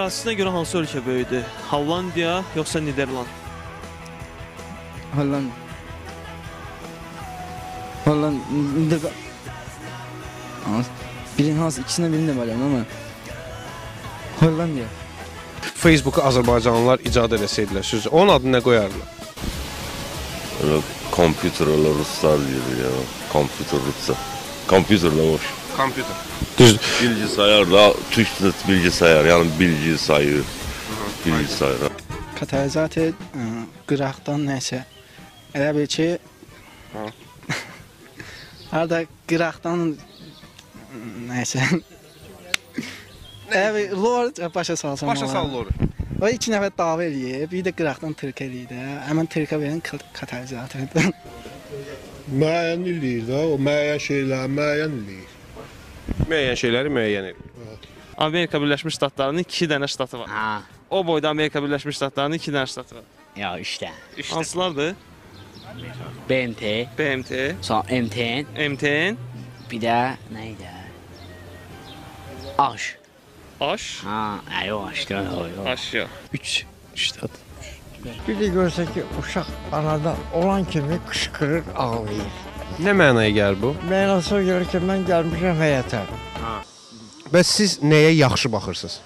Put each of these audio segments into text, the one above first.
Ərazisinə görə hansı ölkə böyüdü? Hollandiya yoxsa Niderland? Holland. Holland. Hansı ikisindən birini deməliyəm amma Hollandiya. Facebook'u Azərbaycanlılar icad eləsəydilər, siz onun adını nə qoyardılar? Öyle kompüterler Ruslar diyor ya. Kompüter Ruslar. Kompüterle hoş. Kompüter. Düz. Bilgisayarla, Türkçe bilgisayar yani bilgisayar. Bilgisayar. Katalizatı qıraqdan nəsə. Elə bil ki harada qıraqdan nəsə. Elə bil lor başa salsam. Başa sal loru. O iki nəfər dava eləyib, bir də qıraqdan tırk eləyir də. Həmin tırka verən katalizatördur. Müəyyən eləyir də, o müəyyən şeyləri müəyyən eləyir. Müəyyən şeyləri müəyyən edir. Amerika Birləşmiş Ştatlarının 2 dənə ştatı var. Ha, O boyda Amerika Birləşmiş Ştatlarının 2 dənə ştatı var. ya işte. Hansılardır? BMT, BMT, sonra MTN, MTN, bir de neydi? Aş. Aş, Ha, yok aş değil o. Aşya. 3 ştat. Bir də görsə ki, uşaq anadan olan kimi qışqırır, ağlayır. Nə mənaya gəlir bu? Mənası gəlir ki, mən gəlmişəm həyata. Bəs siz nəyə yaxşı baxırsınız?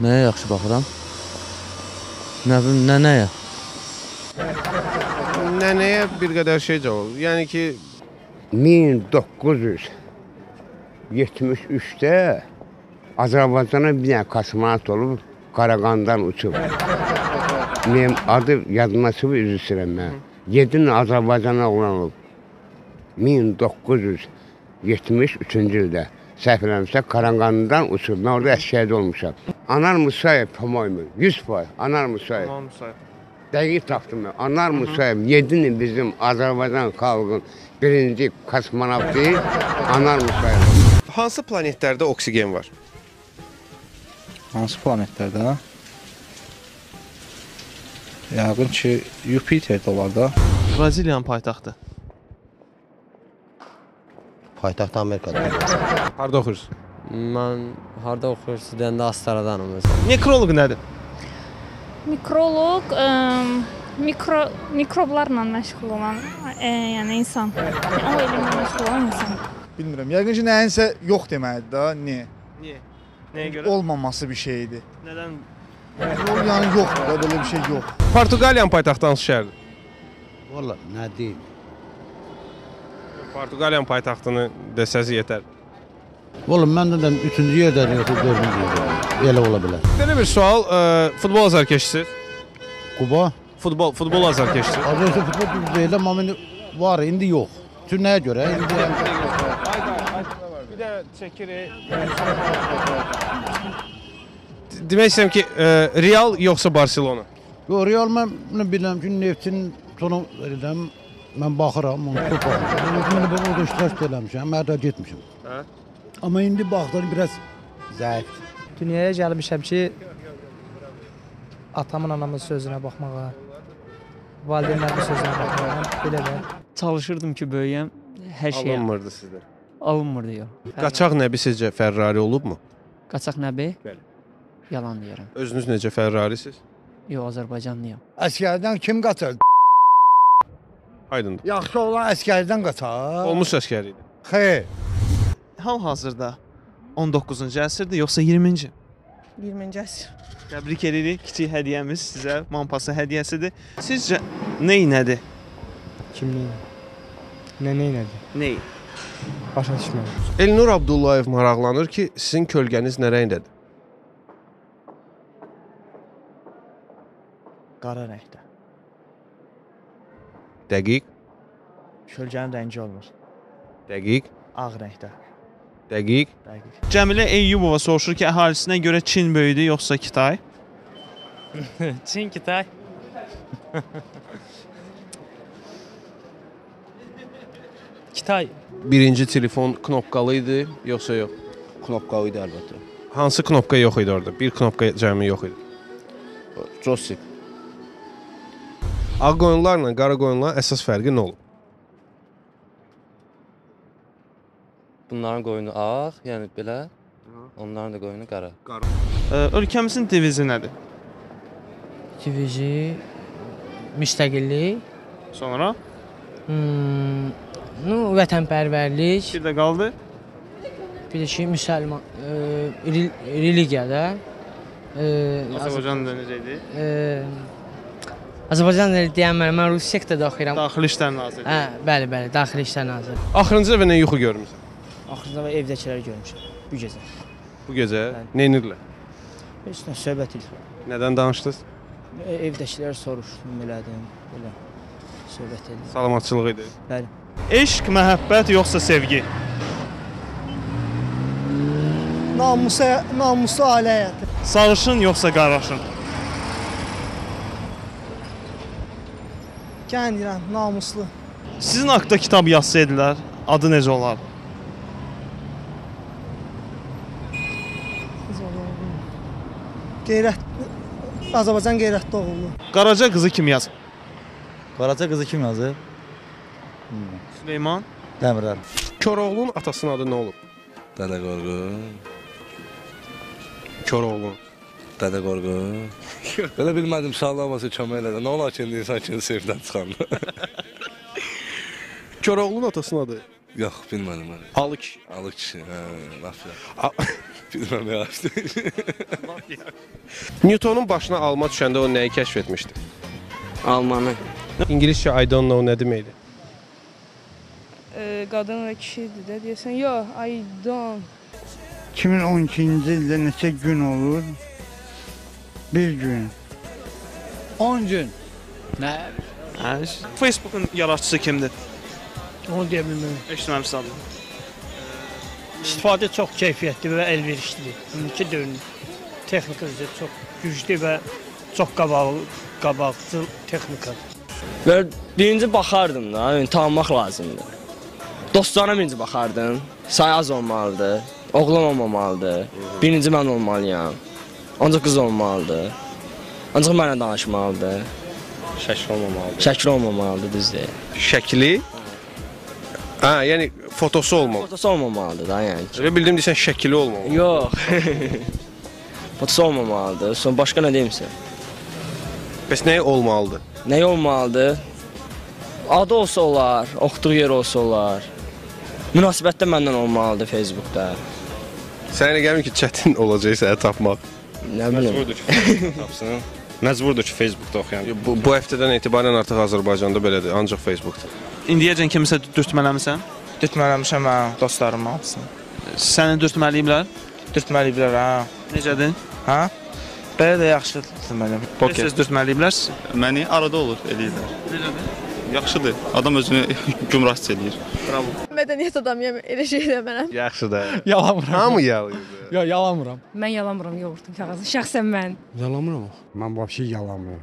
Nəyə yaxşı baxıram? Nə bilim, nəyə? Nənəyə bir qədər şey cavab. Yəni ki, 1973-də Azərbaycana bir dənə kosmonavt olub Qaraqandan uçub. Mənim adı yadıma çıxıb, üzr istəyirəm mən. 7 il Azərbaycana oğlan olub. 1973-cü ildə səhv eləmirəmsə Qaraqandan uçub. Mən orada əskərdə olmuşam. Anar Musayev, Pamoymu, 100%, Anar Musayev. Tamam, müsait. Dəqiq tapdım mən. Anar Musayev 7 il bizim Azərbaycan xalqının birinci kosmonavtı Anar Musayev. hansı planetlərdə oksigen var? Hansı planetlərdə? Yəqin ki, Jupiterdə olar da. Braziliyanın paytaxtı. Paytaxt Amerikada. Harda oxuyursunuz? Mən harda oxuyursunuz deyəndə Astaradanım. Nekroloq nədir? Mikroloq mikroblarla məşğul olan yəni insan. O elmlə məşğul olan insan. Bilmirəm. Yəqin ki, nəyinsə yox deməlidir da. Niyə? Niyə? Nəyə görə? Olmaması bir şeydir. Nədən? Yəni yoxdur da, belə bir şey yox. Portuqaliyanın paytaxtı hansı şəhərdir? Valla nə deyim? Portuqaliyanın paytaxtını desəz yetər. Valla mən də 3-cü yerdədir, yoxsa 4-cü yerdədir. Elə ola bilər. Belə bir sual, futbol azarkeşsiz? Quba? Futbol azarkeşsiz? Azərbaycan futbol deyil, amma var, indi yox. Çünki nəyə görə? Bir də çəkirik. Demək istəyirəm ki, Real yoxsa Barcelona? Yox, Real mən bilirəm ki, Neftin sonu verirəm. Mən baxıram, onu top alırım. Mən orada iştirak eləmişəm, mərdə getmişəm. Amma indi baxdan biraz zəifdir. Dünyaya gəlmişəm ki, atamın, anamın sözünə baxmağa, valideynlərimin sözünə baxmağa, belə də. Çalışırdım ki, böyüyəm, hər şey Alınmırdı sizdə. alınmırdı yox. Qaçaq nəbi sizcə Ferrari olubmu? Qaçaq nəbi? Bəli. Yalan deyirəm. Özünüz necə Ferrarisiz? Yox, Azərbaycanlıyam. Əskərdən kim qaçır? Aydındır. Yaxşı olan əskərdən qaçar. Olmuş əskər idi. Xeyr. Hal-hazırda 19-cu əsrdir, yoxsa 20-ci? 20-ci əsr. Təbrik edirik. Kiçik hədiyyəmiz sizə Mampası hədiyyəsidir. Sizcə ney nədir? Kimliyin? Nədir? Ney? Başa düşmürəm. Elnur Abdullayev maraqlanır ki, sizin kölgəniz nə rəngdədir? Qara rəngdə. Dəqiq, Kölgənin rəngi olmur. dəqiq, Ağ rəngdə. dəqiq. Cəmilə Eyyubova soruşur ki, əhalisinə görə Çin böyüdü, yoxsa Kitay? Çin, Kitay. Kitay. Birinci telefon knopkalı idi, yoxsa yox? Knopka idi əlbəttə. Hansı knopka yox idi orada? Bir knopka cəmi yox idi. Joystick. Ağ qoyunlarla qara qoyunların əsas fərqi nə olub? Bunların qoyunu ağ, yəni belə. Onların da qoyunu qara. Ölkəmizin devizi nədir? Divizi, müstəqillik, Sonra vətənpərvərlik, bir də qaldı. bir də ki, müsəlman, religiyada. Azərbaycan da necə idi? Azərbaycan deyəməm, mən Rus sektorda oxuyuram. Daxili İşlər Nazirliyi. Hə, bəli, Daxili İşlər Nazirliyi. Axırıncı dəfə nə yuxu görmüsən? Axırıncı dəfə evdəkiləri görmüşəm bu gecə. Bu gecə nə edirlər? Heç nə söhbət edir. Nədən danışdınız? Evdəkilər soruşdum, elədim, belə söhbət edir. Salamatçılıq idi. Bəli. Eşq, məhəbbət yoxsa sevgi? Namuslu ailə həyatı. Sarışın yoxsa qaraşın? Gəlin deyirəm, namuslu. Sizin haqqda kitab yazsaydilər, adı necə olar? Azərbaycan qeyrətli oğullu. Qaraca qızı kim yazıb? Qaraca qızı kim yazıb? Süleyman. Dəmirəl. Koroğlunun atasının adı nə olub? Dədə Qorqud. Koroğlu. Dədə Qorqud. Belə bilmədim, sağlaması kömək elədi. Nə olar ki, insan kimi sevdən çıxanda? Koroğlunun atasının adı? Yox, bilmədim mən. Alı kişi. Alı kişi, laf ya. Bilməm, yaxşı. Newtonun başına alma düşəndə o nəyi kəşf etmişdi? Almanı. İngiliscə I don't know nə deməkdir? Qadın və kişidir də deyəsən. Yox, I don't. 2012-ci ildə neçə gün olur? Bir gün. 10 gün. Nə? Facebook'un yaratıcısı kimdir? Onu deyə bilmirəm. Eşitməmişsiniz adını. İstifadə çox keyfiyyətli və əlverişlidir. İndiki dövrün texnikası çox güclü və çox qabaqcıl texnikadır. Belə birinci baxardım da, yəni tanımaq lazımdır. Dostlarına birinci baxardım. Sayı az olmalıdır. Oğlan olmamalıdır. Birinci mən olmalıyam. Ancaq qız olmalıdır. Ancaq mənlə danışmalıdır. Şəkil olmamalıdır. Şəkil olmamalıdır, düzdür. Şəkli? Hə, yəni fotosu olmalı. Fotosu olmamalıdır da, yəni. Elə bildim deyirsən şəkili olmalı. Yox. Fotosu olmamalıdır. Sonra başqa nə deyimsən? Bəs nəyi olmalıdır? Nəyi olmalıdır? Adı olsa olar, oxuduğu yer olsa olar. Münasibətdə məndən olmalıdır Facebookda. Sənə elə gəlmir ki, çətin olacaq səni tapmaq. Nə bilim. Məcburdur ki, tapsın. Məcburdur ki, Facebookda oxuyan. Bu həftədən etibarən artıq Azərbaycanda belədir, ancaq Facebookda. İndiyəcən kimisə dürtmələmisən? Dürtmələmişəm hə, dostlarım hamısını. Səni dürtməliyiblər? Dürtməliyiblər hə. Necədir? Hə? Belə də yaxşı dürtməliyəm. Siz dürtməliyiblər? Məni arada olur, eləyirlər. Necədir? Yaxşıdır. Adam özünü gümrah hiss eləyir. Bravo. Mədəniyyət adamıyam, elə şey eləmərəm. Yaxşıdır. Yalanmıram. Hamı yalayır. Yox, yalanmıram. Mən yalanmıram yoğurtun kağızı, şəxsən mən. Yalanmıram. Mən vəbşi yalanmıram.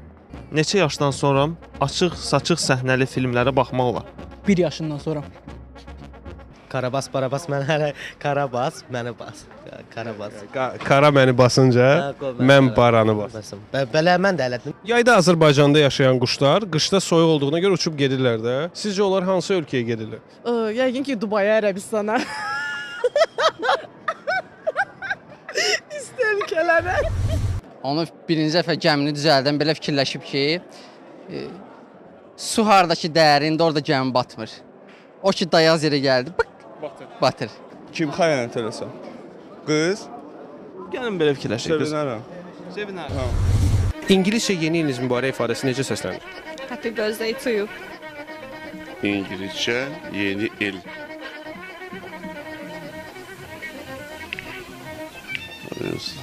Neçə yaşdan sonra açıq-saçıq səhnəli filmlərə baxmaq olar? 1 yaşından sonra. Karabas, barabas, mən hələ Karabas, məni bas. Karabas. Kara məni basınca, mən baranı basım. Belə mən də elədim. Yayda Azərbaycanda yaşayan quşlar qışda soyuq olduğuna görə uçub gedirlər də. Sizcə onlar hansı ölkəyə gedirlər? Yəqin ki, Dubaya, Ərəbistana. İstə ölkələrə. Onu birinci dəfə gəmini düzəldən belə fikirləşib ki, su hardakı dərindir, orada gəmi batmır. O ki, dayaz yerə gəldi, batır. Kim xəyanət eləsə? Qız? Gəlin belə fikirləşək. Sevinərəm. Sevinərəm. İngiliscə yeni iliniz mübarək ifadəsi necə səslənir? Happy birthday to you. İngilizce yeni il.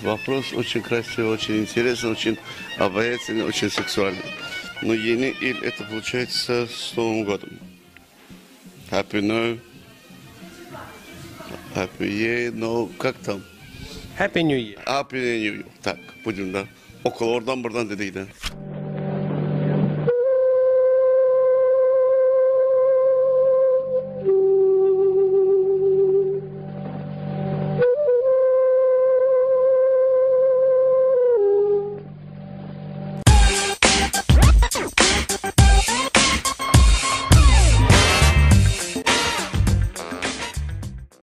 Вопрос очень красивый, очень интересный, очень обаятельный, очень сексуальный. Но yeni il это получается с Новым годом. Happy New Happy Year, no, как там? Happy New Year. Happy New Year. Так, будем, да. Около oradan buradan dediydi.